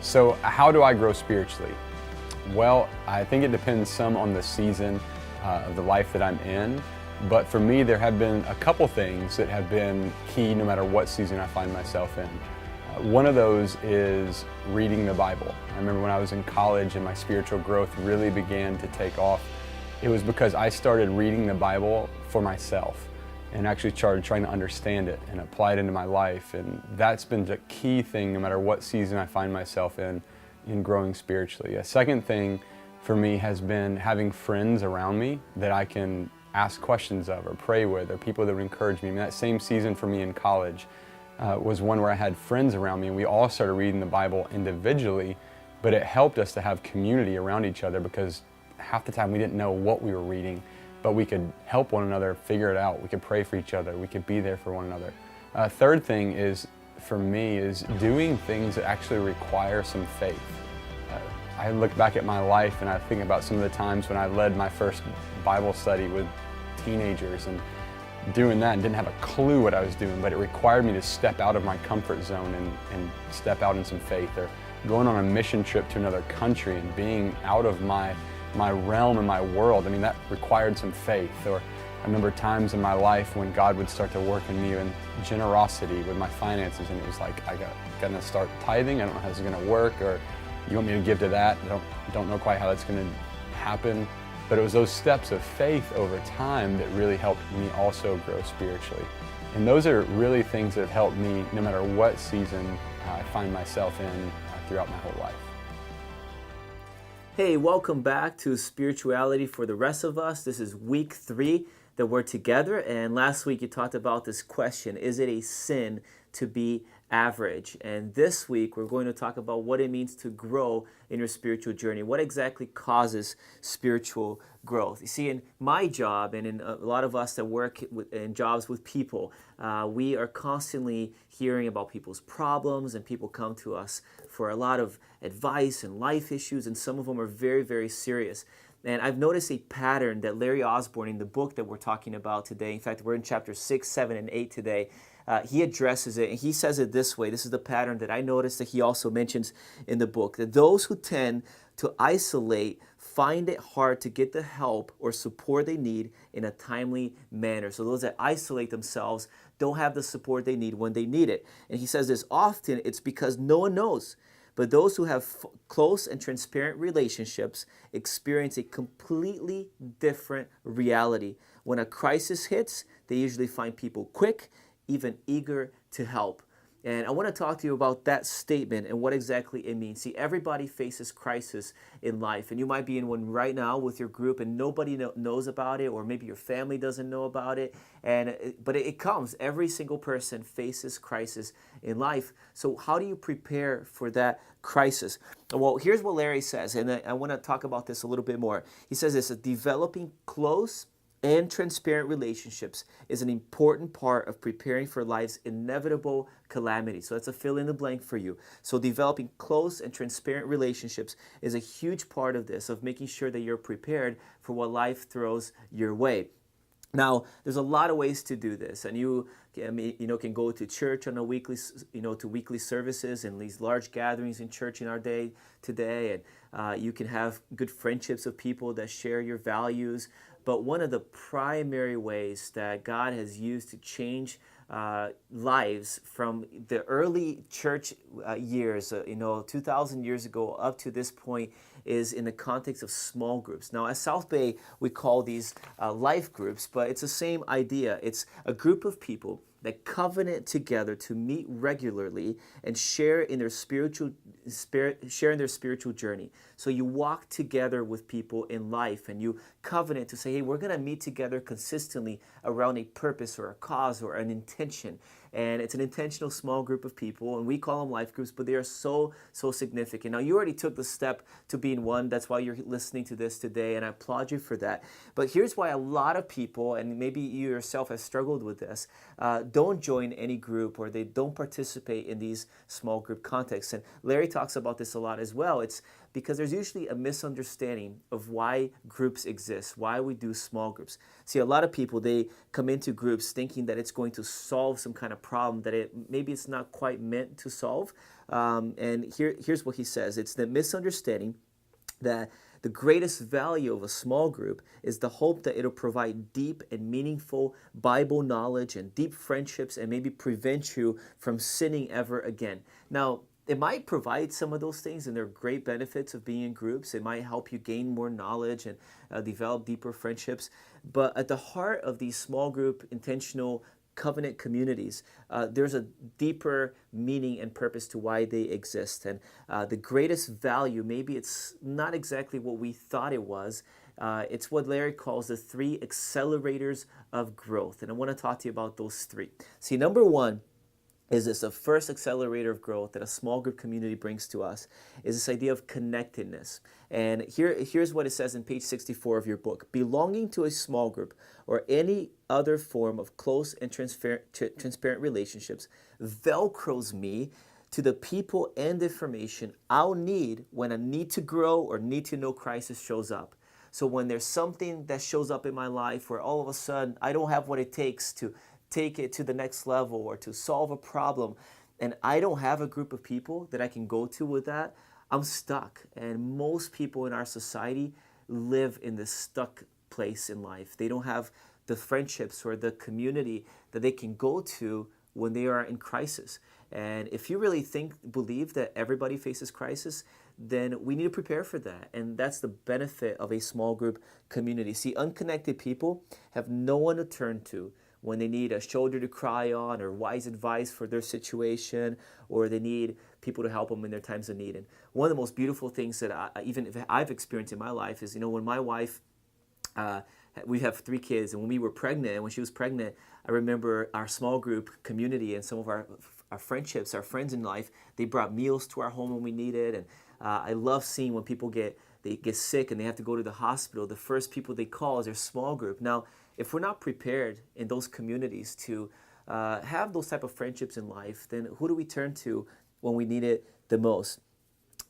So how do I grow spiritually? Well, I think it depends some on the season of the life that I'm in. But for me, there have been a couple things that have been key no matter what season I find myself in. One of those is reading the Bible. I remember when I was in college and my spiritual growth really began to take off. It was because I started reading the Bible for myself and actually started trying to understand it and apply it into my life. And that's been the key thing no matter what season I find myself in growing spiritually. A second thing for me has been having friends around me that I can ask questions of or pray with, or people that would encourage me. I mean, that same season for me in college was one where I had friends around me and we all started reading the Bible individually, but it helped us to have community around each other because half the time we didn't know what we were reading, but we could help one another figure it out. We could pray for each other. We could be there for one another. Third thing is, for me, is doing things that actually require some faith. I look back at my life and I think about some of the times when I led my first Bible study with teenagers and doing that and didn't have a clue what I was doing, but it required me to step out of my comfort zone and step out in some faith, or going on a mission trip to another country and being out of my realm and my world. I mean, that required some faith. Or I remember times in my life when God would start to work in me in generosity with my finances, and it was like, I gotta start tithing. I don't know how this is gonna work, or you want me to give to that? I don't know quite how that's gonna happen. But it was those steps of faith over time that really helped me also grow spiritually. And those are really things that have helped me no matter what season I find myself in throughout my whole life. Hey, welcome back to Spirituality for the Rest of Us. This is week 3 that we're together. And last week you talked about this question, is it a sin to be average? And this week we're going to talk about what it means to grow in your spiritual journey. What exactly causes spiritual growth? You see, in my job and in a lot of us that work in jobs with people, we are constantly hearing about people's problems, and people come to us for a lot of advice and life issues, and some of them are very, very serious. And I've noticed a pattern that Larry Osborne, in the book that we're talking about today, in fact, we're in chapter 6, 7, and 8 today, he addresses it, and he says it this way. This is the pattern that I noticed that he also mentions in the book, that those who tend to isolate find it hard to get the help or support they need in a timely manner. So those that isolate themselves don't have the support they need when they need it. And he says this, often it's because no one knows. But those who have close and transparent relationships experience a completely different reality. When a crisis hits, they usually find people quick, even eager to help. And I want to talk to you about that statement and what exactly it means. See, everybody faces crisis in life, and you might be in one right now with your group and nobody knows about it, or maybe your family doesn't know about it. But it comes. Every single person faces crisis in life. So how do you prepare for that crisis? Well, here's what Larry says, and I want to talk about this a little bit more. He says this, developing close and transparent relationships is an important part of preparing for life's inevitable calamity. So that's a fill in the blank for you. So developing close and transparent relationships is a huge part of this, of making sure that you're prepared for what life throws your way. Now, there's a lot of ways to do this, and you can go to church on a weekly, to weekly services and these large gatherings in church in our day today, and you can have good friendships of people that share your values. But one of the primary ways that God has used to change lives from the early church years, 2,000 years ago up to this point, is in the context of small groups. Now, at South Bay, we call these life groups, but it's the same idea. It's a group of people that covenant together to meet regularly and share in their spiritual journey. So you walk together with people in life, and you covenant to say, hey, we're going to meet together consistently around a purpose or a cause or an intention. And it's an intentional small group of people, and we call them life groups, but they are so significant. Now, you already took the step to being one. That's why you're listening to this today, and I applaud you for that. But here's why a lot of people, and maybe you yourself have struggled with this, don't join any group, or they don't participate in these small group contexts. And Larry talks about this a lot as well. It's because there's usually a misunderstanding of why groups exist, why we do small groups. See, a lot of people, they come into groups thinking that it's going to solve some kind of problem that maybe it's not quite meant to solve. And here's what he says. It's the misunderstanding that the greatest value of a small group is the hope that it'll provide deep and meaningful Bible knowledge and deep friendships, and maybe prevent you from sinning ever again. Now, it might provide some of those things, and there are great benefits of being in groups. It might help you gain more knowledge and develop deeper friendships. But at the heart of these small group, intentional covenant communities, there's a deeper meaning and purpose to why they exist. And the greatest value, maybe it's not exactly what we thought it was. It's what Larry calls the 3 accelerators of growth. And I want to talk to you about those 3. See, number 1 is this, the first accelerator of growth that a small group community brings to us, is this idea of connectedness. And here's what it says in page 64 of your book. Belonging to a small group or any other form of close and transparent relationships velcros me to the people and information I'll need when a need to grow or need to know crisis shows up. So when there's something that shows up in my life where all of a sudden I don't have what it takes to take it to the next level or to solve a problem, and I don't have a group of people that I can go to with that, I'm stuck. And most people in our society live in this stuck place in life. They don't have the friendships or the community that they can go to when they are in crisis. And if you really believe that everybody faces crisis, then we need to prepare for that. And that's the benefit of a small group community. See, unconnected people have no one to turn to when they need a shoulder to cry on, or wise advice for their situation, or they need people to help them in their times of need. And one of the most beautiful things that even if I've experienced in my life is, when my wife, we have 3 kids, and when we were pregnant, when she was pregnant, I remember our small group community and some of our friendships, our friends in life, they brought meals to our home when we needed. And I love seeing when people get sick and they have to go to the hospital, the first people they call is their small group. Now, if we're not prepared in those communities to have those type of friendships in life, then who do we turn to when we need it the most?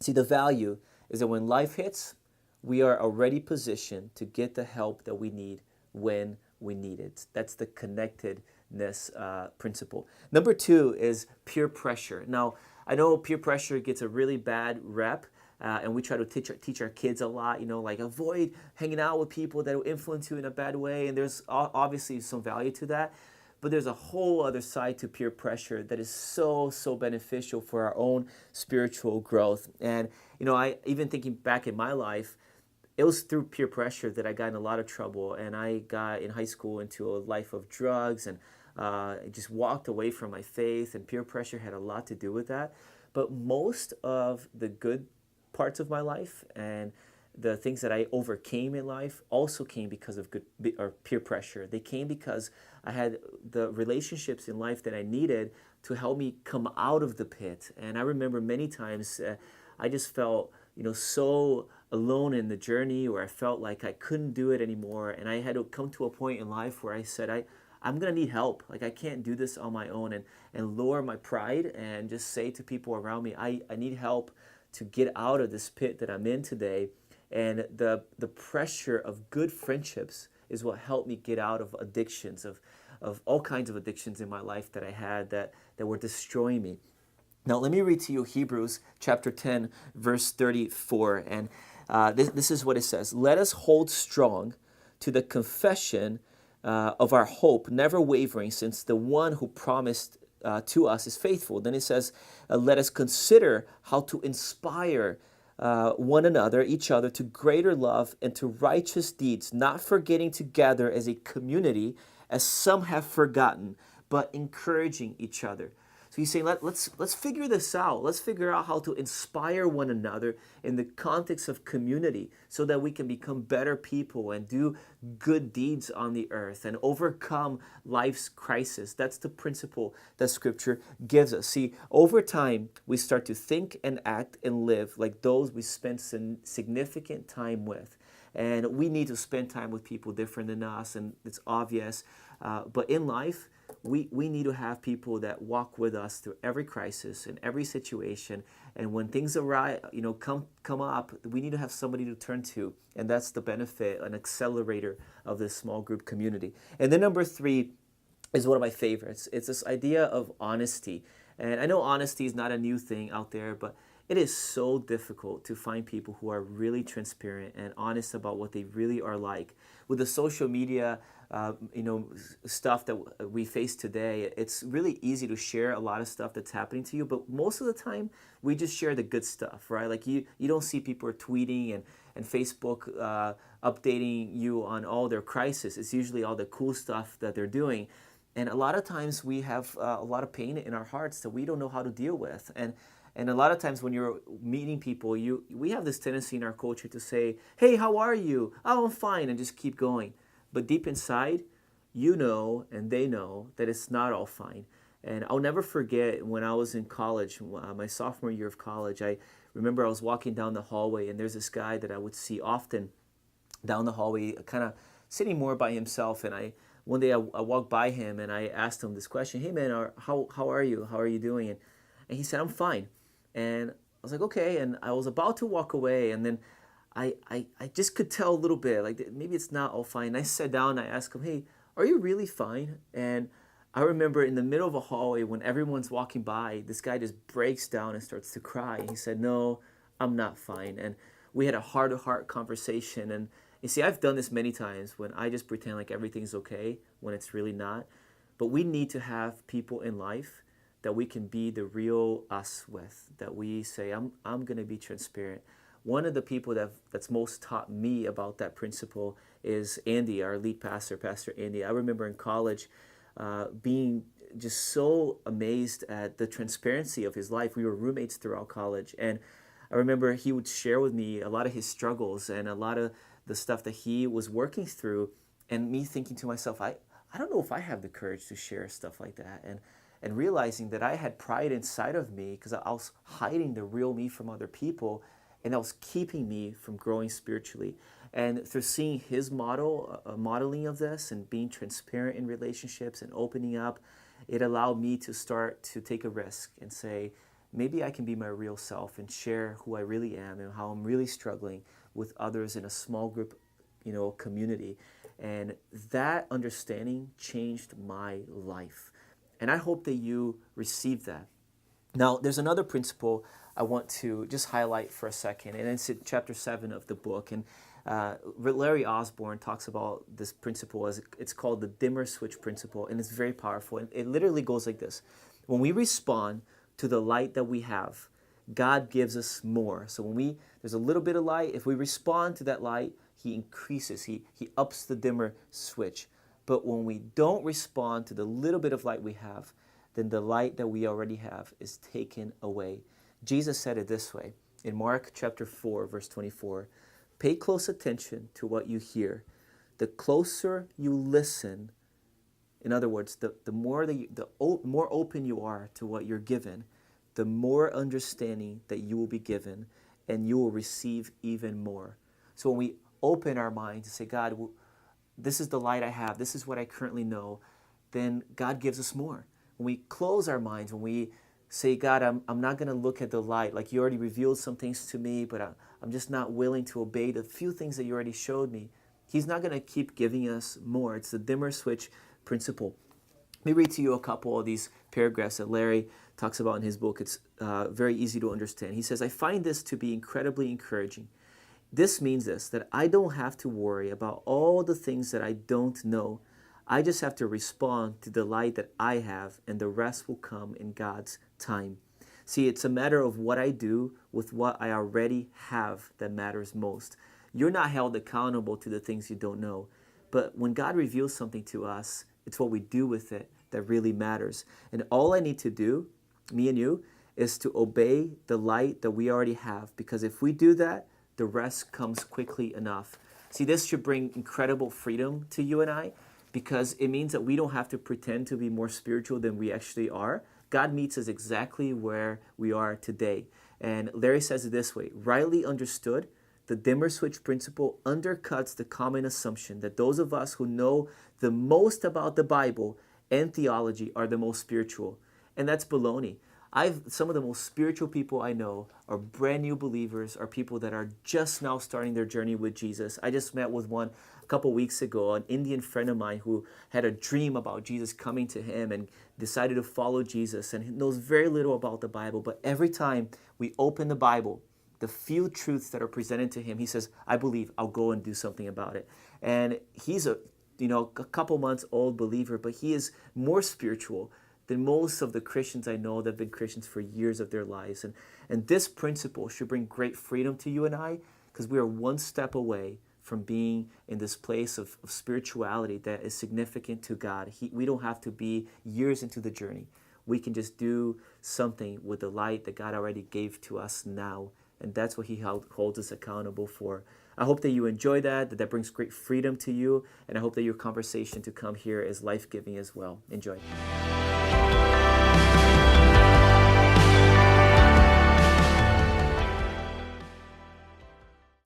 See, the value is that when life hits, we are already positioned to get the help that we need when we need it. That's the connectedness principle. Number 2 is peer pressure. Now, I know peer pressure gets a really bad rep. And we try to teach our kids a lot, like avoid hanging out with people that will influence you in a bad way. And there's obviously some value to that. But there's a whole other side to peer pressure that is so beneficial for our own spiritual growth. And, I even thinking back in my life, it was through peer pressure that I got in a lot of trouble. And I got in high school into a life of drugs, and I just walked away from my faith. And peer pressure had a lot to do with that. But most of the good parts of my life and the things that I overcame in life also came because of peer pressure. They came because I had the relationships in life that I needed to help me come out of the pit. And I remember many times I just felt, so alone in the journey, or I felt like I couldn't do it anymore. And I had to come to a point in life where I said, I'm going to need help. Like, I can't do this on my own, and lower my pride and just say to people around me, I need help to get out of this pit that I'm in today. And the pressure of good friendships is what helped me get out of addictions, of all kinds of addictions in my life that I had that were destroying me. Now, let me read to you Hebrews chapter 10, verse 34. And this is what it says. Let us hold strong to the confession of our hope, never wavering, since the one who promised to us is faithful. Then it says, let us consider how to inspire one another, each other, to greater love and to righteous deeds, not forgetting to gather as a community, as some have forgotten, but encouraging each other. So he's saying, let's figure this out. Let's figure out how to inspire one another in the context of community so that we can become better people and do good deeds on the earth and overcome life's crisis. That's the principle that Scripture gives us. See, over time, we start to think and act and live like those we spent some significant time with. And we need to spend time with people different than us, and it's obvious. But in life, we need to have people that walk with us through every crisis and every situation. And when things arise, come up, we need to have somebody to turn to. And that's the benefit, an accelerator of this small group community. And then number 3 is one of my favorites. It's this idea of honesty. And I know honesty is not a new thing out there, but it is so difficult to find people who are really transparent and honest about what they really are like. With the social media, stuff that we face today, it's really easy to share a lot of stuff that's happening to you, but most of the time we just share the good stuff, right? Like you don't see people tweeting and Facebook updating you on all their crisis. It's usually all the cool stuff that they're doing. And a lot of times we have a lot of pain in our hearts that we don't know how to deal with. And a lot of times when you're meeting people, we have this tendency in our culture to say, hey, how are you? Oh, I'm fine, and just keep going. But deep inside, and they know that it's not all fine. And I'll never forget when I was in college, my sophomore year of college, I remember I was walking down the hallway, and there's this guy that I would see often down the hallway, kind of sitting more by himself. And one day I walked by him, and I asked him this question, hey man, how are you? How are you doing? And he said, I'm fine. And I was like, okay. And I was about to walk away, and then I just could tell a little bit, like maybe it's not all fine. And I sat down and I asked him, hey, are you really fine? And I remember in the middle of a hallway when everyone's walking by, this guy just breaks down and starts to cry. And he said, no, I'm not fine. And we had a heart-to-heart conversation. And you see, I've done this many times when I just pretend like everything's okay when it's really not. But we need to have people in life that we can be the real us with, that we say, I'm going to be transparent. One of the people that's most taught me about that principle is Andy, our lead pastor, Pastor Andy. I remember in college being just so amazed at the transparency of his life. We were roommates throughout college, and I remember he would share with me a lot of his struggles and a lot of the stuff that he was working through, and me thinking to myself, I don't know if I have the courage to share stuff like that. And realizing that I had pride inside of me because I was hiding the real me from other people, and that was keeping me from growing spiritually. And through seeing his modeling of this and being transparent in relationships and opening up, it allowed me to start to take a risk and say, maybe I can be my real self and share who I really am and how I'm really struggling with others in a small group, community. And that understanding changed my life. And I hope that you receive that. Now, there's another principle I want to just highlight for a second, and it's in chapter 7 of the book. And Larry Osborne talks about this principle as it's called the dimmer switch principle, and it's very powerful. And it literally goes like this. When we respond to the light that we have, God gives us more. So when there's a little bit of light, if we respond to that light, he increases, he ups the dimmer switch. But when we don't respond to the little bit of light we have, then the light that we already have is taken away. Jesus said it this way in Mark chapter 4, verse 24. Pay close attention to what you hear. The closer you listen, in other words, the more more open you are to what you're given, the more understanding that you will be given, and you will receive even more. So when we open our mind to say, God, this is the light I have, this is what I currently know, then God gives us more. When we close our minds, when we say, God, I'm not going to look at the light, like you already revealed some things to me, but I'm just not willing to obey the few things that you already showed me, he's not going to keep giving us more. It's the dimmer switch principle. Let me read to you a couple of these paragraphs that Larry talks about in his book. It's very easy to understand. He says, I find this to be incredibly encouraging. This means that I don't have to worry about all the things that I don't know. I just have to respond to the light that I have, and the rest will come in God's time. See, it's a matter of what I do with what I already have that matters most. You're not held accountable to the things you don't know. But when God reveals something to us, it's what we do with it that really matters. And all I need to do, me and you, is to obey the light that we already have. Because if we do that, the rest comes quickly enough. See, this should bring incredible freedom to you and I, because it means that we don't have to pretend to be more spiritual than we actually are. God meets us exactly where we are today. And Larry says it this way, rightly understood, the dimmer switch principle undercuts the common assumption that those of us who know the most about the Bible and theology are the most spiritual. And that's baloney. Some of the most spiritual people I know are brand new believers, are people that are just now starting their journey with Jesus. I just met with one a couple weeks ago, an Indian friend of mine who had a dream about Jesus coming to him and decided to follow Jesus, and he knows very little about the Bible. But every time we open the Bible, the few truths that are presented to him, he says, I believe, I'll go and do something about it. And he's a couple months old believer, but he is more spiritual than most of the Christians I know that have been Christians for years of their lives. And this principle should bring great freedom to you and I, because we are one step away from being in this place of spirituality that is significant to God. We don't have to be years into the journey. We can just do something with the light that God already gave to us now. And that's what he holds us accountable for. I hope that you enjoy that brings great freedom to you, and I hope that your conversation to come here is life-giving as well. Enjoy.